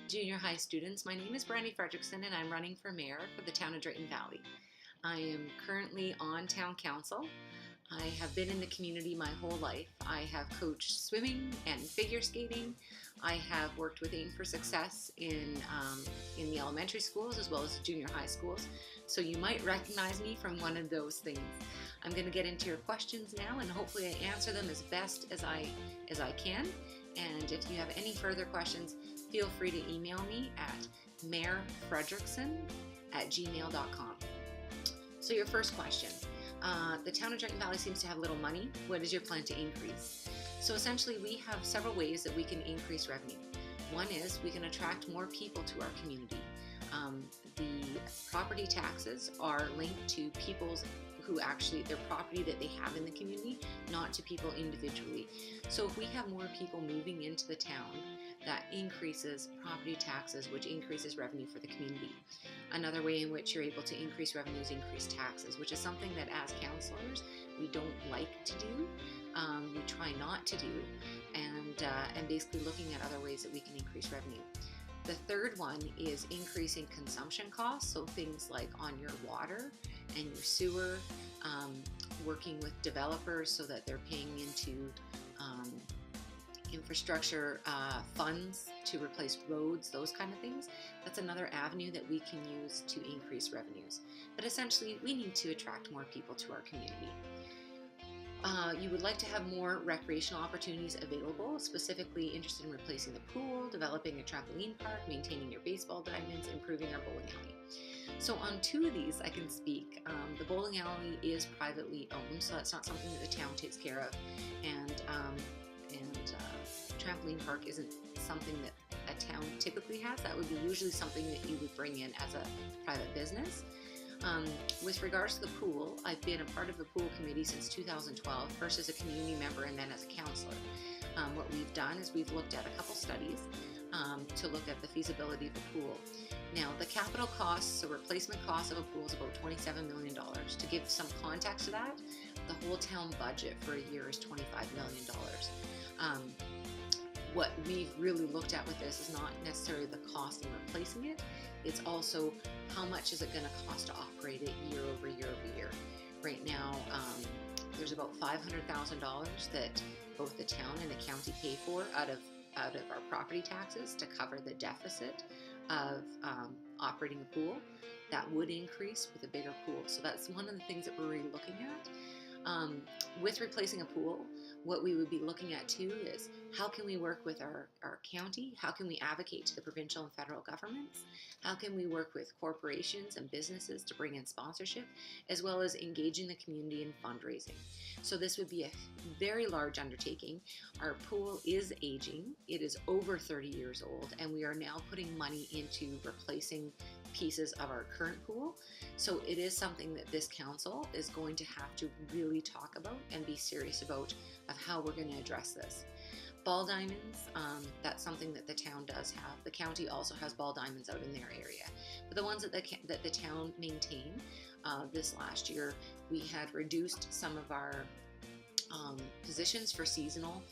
junior high students. My name is Brandy Fredrickson and I'm running for mayor for the town of Drayton Valley. I am currently on town council. I have been in the community my whole life. I have coached swimming and figure skating. I have worked with Aim for Success in the elementary schools as well as the junior high schools. So you might recognize me from one of those things. I'm going to get into your questions now and hopefully I answer them as best as I can. And if you have any further questions, feel free to email me at mayorfredrickson@gmail.com. So your first question. The town of Drayton Valley seems to have little money. What is your plan to increase? So essentially we have several ways that we can increase revenue. One is we can attract more people to our community. The property taxes are linked to people's their property that they have in the community, not to people individually. So if we have more people moving into the town, that increases property taxes, which increases revenue for the community. Another way in which you're able to increase revenue is increase taxes, which is something that as councillors we don't like to do. We try not to do, and basically looking at other ways that we can increase revenue. The third one is increasing consumption costs, so things like on your water and your sewer, working with developers so that they're paying into infrastructure funds to replace roads, those kind of things. That's another avenue that we can use to increase revenues. But essentially, we need to attract more people to our community. You would like to have more recreational opportunities available, specifically interested in replacing the pool, developing a trampoline park, maintaining your baseball diamonds, improving our bowling alley. So on two of these I can speak. The bowling alley is privately owned, so that's not something that the town takes care of, and trampoline park isn't something that a town typically has. That would be usually something that you would bring in as a private business. With regards to the pool, I've been a part of the pool committee since 2012, first as a community member and then as a councillor. What we've done is we've looked at a couple studies to look at the feasibility of the pool. Now, the capital costs, so replacement cost of a pool is about $27 million. To give some context to that, the whole town budget for a year is $25 million. What we've really looked at with this is not necessarily the cost in replacing it, it's also how much is it going to cost to operate it year over year over year. Right now, there's about $500,000 that both the town and the county pay for out of our property taxes to cover the deficit of operating a pool. That would increase with a bigger pool. So that's one of the things that we're really looking at. With replacing a pool, what we would be looking at too is how can we work with our county? How can we advocate to the provincial and federal governments? How can we work with corporations and businesses to bring in sponsorship, as well as engaging the community in fundraising? So this would be a very large undertaking. Our pool is aging. It is over 30 years old, and we are now putting money into replacing pieces of our current pool. So it is something that this council is going to have to really talk about and be serious about of how we're going to address this. Ball diamonds, that's something that the town does have. The county also has ball diamonds out in their area. But the ones that the town maintained this last year, we had reduced some of our positions for seasonal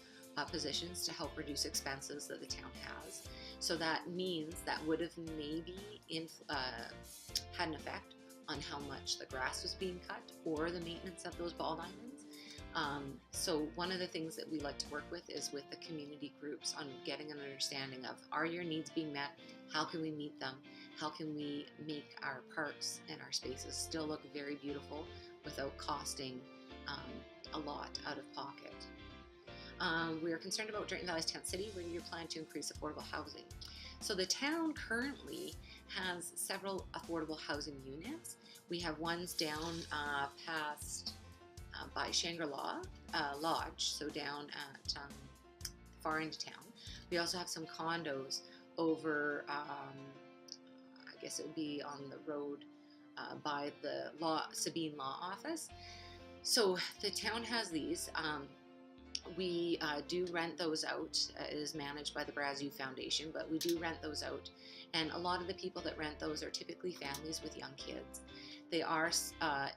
positions to help reduce expenses that the town has. So that means that would have maybe had an effect on how much the grass was being cut or the maintenance of those ball diamonds. So one of the things that we like to work with is with the community groups on getting an understanding of, are your needs being met? How can we meet them? How can we make our parks and our spaces still look very beautiful without costing a lot out of pocket? We are concerned about Drayton Valley's tent city. Where do you plan to increase affordable housing? So the town currently has several affordable housing units. We have ones down past by Shangri-La Lodge, so down at far into town. We also have some condos over, I guess it would be on the road by the Sabine Law Office. So the town has these. We do rent those out. It is managed by the Brazeau Foundation, but we do rent those out. And a lot of the people that rent those are typically families with young kids. They are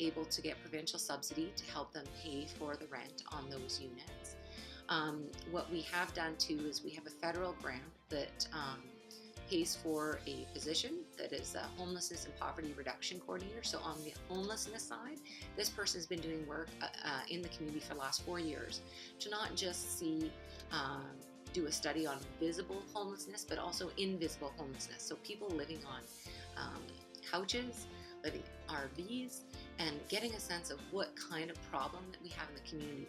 able to get provincial subsidy to help them pay for the rent on those units. What we have done too is we have a federal grant that pays for a position that is a homelessness and poverty reduction coordinator. So on the homelessness side, this person has been doing work in the community for the last 4 years to not just do a study on visible homelessness, but also invisible homelessness. So people living on couches, living in RVs, and getting a sense of what kind of problem that we have in the community.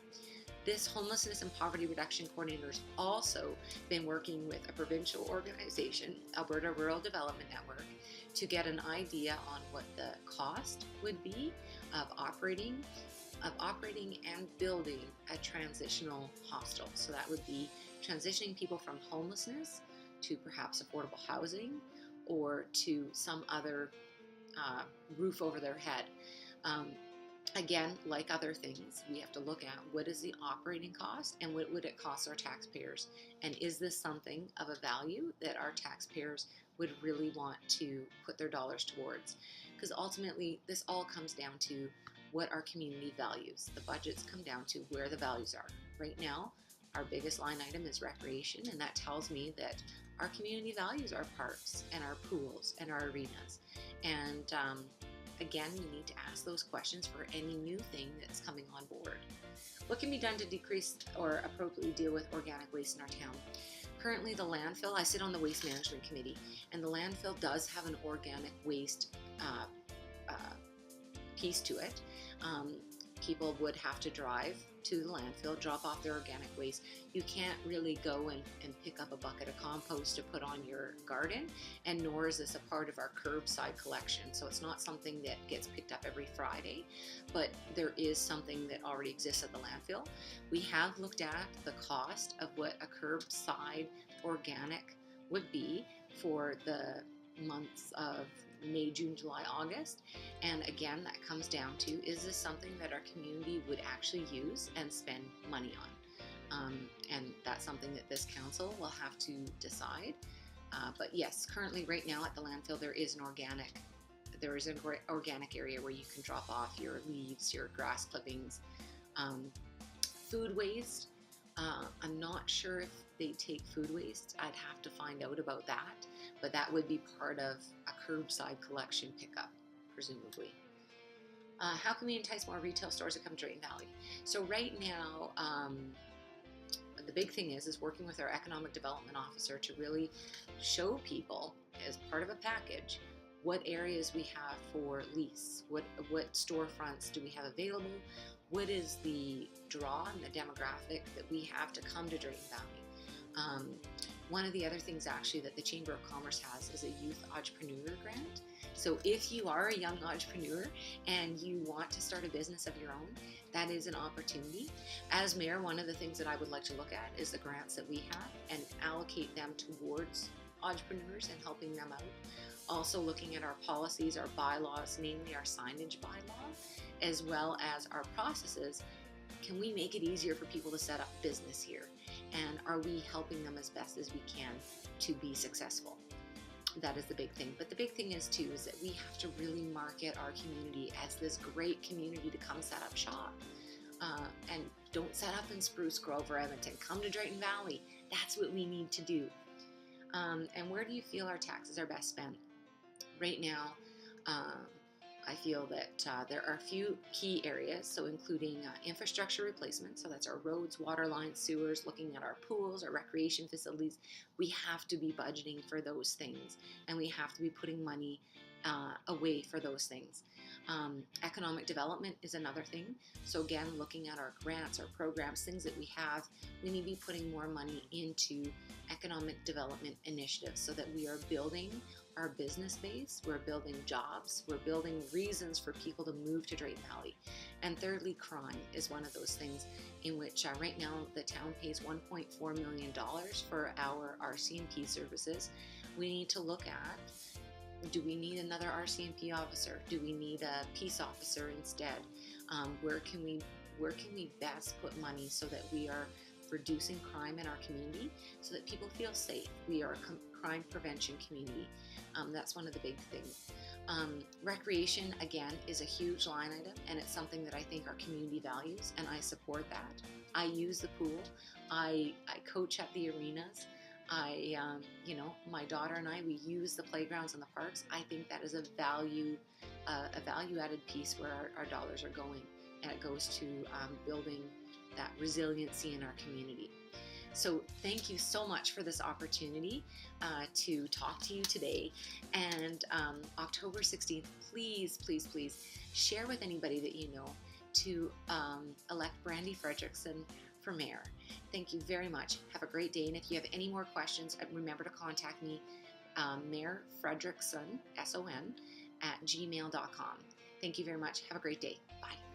This homelessness and poverty reduction coordinator has also been working with a provincial organization, Alberta Rural Development Network, to get an idea on what the cost would be of operating and building a transitional hostel. So that would be transitioning people from homelessness to perhaps affordable housing or to some other roof over their head. Again, like other things, we have to look at what is the operating cost and what would it cost our taxpayers, and is this something of a value that our taxpayers would really want to put their dollars towards? Because ultimately this all comes down to what our community values. The budgets come down to where the values are. Right now, our biggest line item is recreation, and that tells me that our community values our parks and our pools and our arenas. And again, we need to ask those questions for any new thing that's coming on board. What can be done to decrease or appropriately deal with organic waste in our town? Currently, the landfill, I sit on the Waste Management Committee, and the landfill does have an organic waste piece to it. People would have to drive to the landfill, drop off their organic waste. You can't really go and pick up a bucket of compost to put on your garden, and nor is this a part of our curbside collection. So it's not something that gets picked up every Friday, but there is something that already exists at the landfill. We have looked at the cost of what a curbside organic would be for the months of May, June, July, August. And again, that comes down to, is this something that our community would actually use and spend money on? And that's something that this council will have to decide. But yes, currently right now at the landfill, there is an organic area where you can drop off your leaves, your grass clippings. Food waste, I'm not sure if they take food waste. I'd have to find out about that, but that would be part of a curbside collection pickup, presumably. How can we entice more retail stores to come to Drayton Valley? So right now, the big thing is working with our economic development officer to really show people, as part of a package, what areas we have for lease, what storefronts do we have available, what is the draw and the demographic that we have to come to Drayton Valley. One of the other things actually that the Chamber of Commerce has is a youth entrepreneur grant. So if you are a young entrepreneur and you want to start a business of your own, that is an opportunity. As mayor, one of the things that I would like to look at is the grants that we have and allocate them towards entrepreneurs and helping them out. Also looking at our policies, our bylaws, namely our signage bylaw, as well as our processes. Can we make it easier for people to set up business here? And are we helping them as best as we can to be successful? That is the big thing. But the big thing is too, is that we have to really market our community as this great community to come set up shop. And don't set up in Spruce Grove or Edmonton. Come to Drayton Valley. That's what we need to do. And where do you feel our taxes are best spent? Right now, I feel that there are a few key areas, so including infrastructure replacement, so that's our roads, water lines, sewers, looking at our pools, our recreation facilities. We have to be budgeting for those things, and we have to be putting money away for those things. Economic development is another thing. So again, looking at our grants, our programs, things that we have, we need to be putting more money into economic development initiatives so that we are building our business base, we're building jobs, we're building reasons for people to move to Drayton Valley. And thirdly, crime is one of those things in which right now the town pays $1.4 million for our RCMP services. We need to look at, do we need another RCMP officer? Do we need a peace officer instead? Where can we best put money so that we are reducing crime in our community so that people feel safe? We are a crime prevention community. That's one of the big things. Recreation, again, is a huge line item, and it's something that I think our community values, and I support that. I use the pool. I coach at the arenas. My daughter and I, we use the playgrounds and the parks. I think that is a value added piece where our dollars are going, and it goes to building that resiliency in our community. So thank you so much for this opportunity to talk to you today. And October 16th, please, please, please share with anybody that you know to elect Brandy Frederickson for mayor. Thank you very much. Have a great day. And if you have any more questions, remember to contact me, Mayor Frederickson, SON, @gmail.com. Thank you very much. Have a great day. Bye.